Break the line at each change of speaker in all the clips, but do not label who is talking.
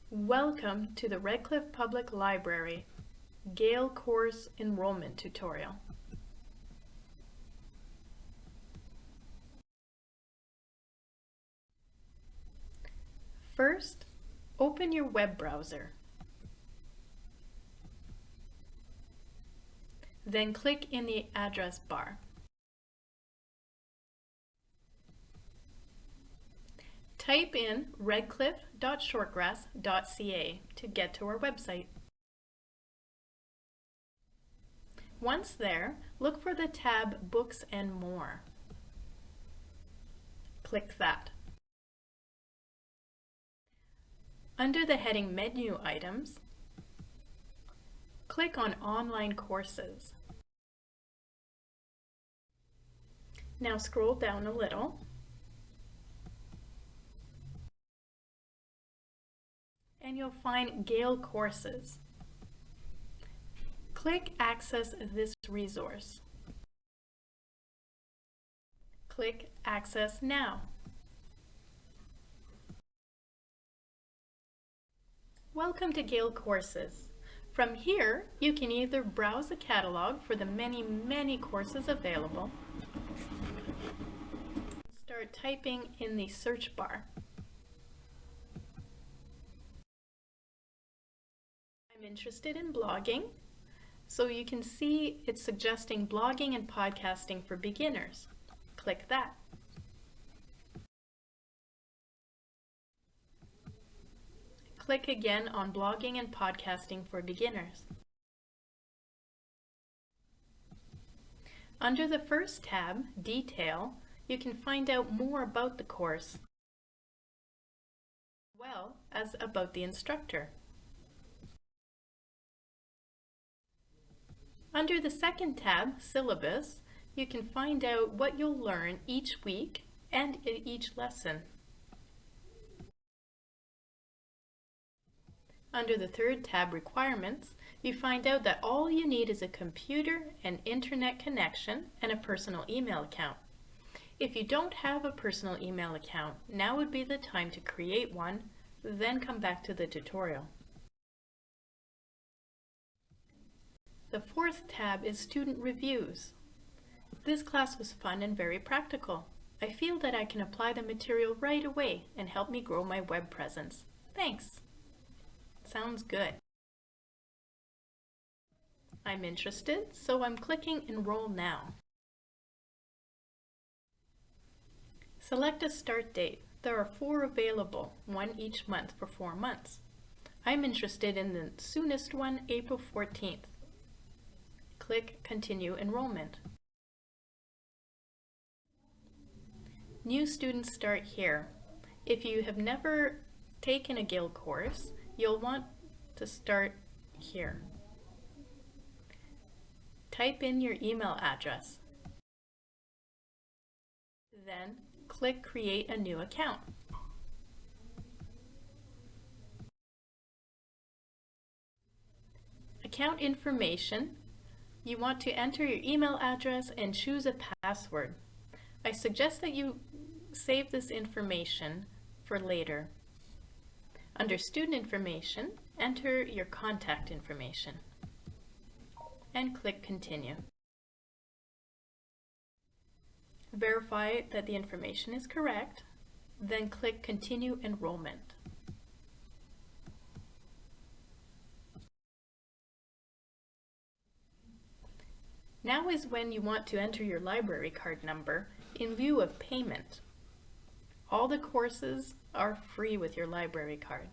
Welcome to the Redcliffe Public Library Gale Course Enrollment Tutorial. First, open your web browser. Then click in the address bar. Type in redcliffe.shortgrass.ca to get to our website. Once there, look for the tab Books and More. Click that. Under the heading Menu Items, click on Online Courses. Now scroll down a little and you'll find Gale Courses. Click Access this resource. Click Access Now. Welcome to Gale Courses. From here, you can either browse the catalog for the many courses available, start typing in the search bar. I'm interested in blogging, so you can see it's suggesting blogging and podcasting for beginners. Click that. Click again on blogging and podcasting for beginners. Under the first tab, Detail, you can find out more about the course, as well as about the instructor. Under the second tab, Syllabus, you can find out what you'll learn each week and in each lesson. Under the third tab, Requirements, you find out that all you need is a computer, an internet connection, and a personal email account. If you don't have a personal email account, now would be the time to create one, then come back to the tutorial. The fourth tab is Student Reviews. This class was fun and very practical. I feel that I can apply the material right away and help me grow my web presence. Thanks. Sounds good. I'm interested, so I'm clicking Enroll Now. Select a start date. There are 4 available, one each month for 4 months. I'm interested in the soonest one, April 14th. Click Continue Enrollment. New students start here. If you have never taken a Gale course, you'll want to start here. Type in your email address. Then click Create a new account. Account information. You want to enter your email address and choose a password. I suggest that you save this information for later. Under Student Information, enter your contact information and click Continue. Verify that the information is correct, then click Continue Enrollment. Now is when you want to enter your library card number in lieu of payment. All the courses are free with your library card.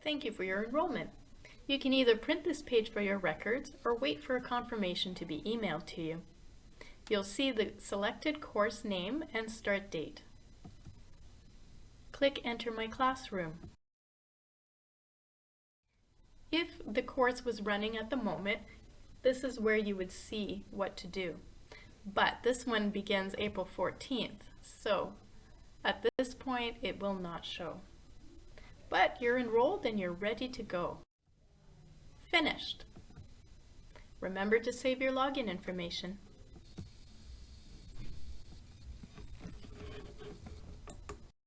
Thank you for your enrollment. You can either print this page for your records or wait for a confirmation to be emailed to you. You'll see the selected course name and start date. Click Enter My Classroom. If the course was running at the moment, this is where you would see what to do. But this one begins April 14th, so at this point it will not show. But you're enrolled and you're ready to go. Finished. Remember to save your login information.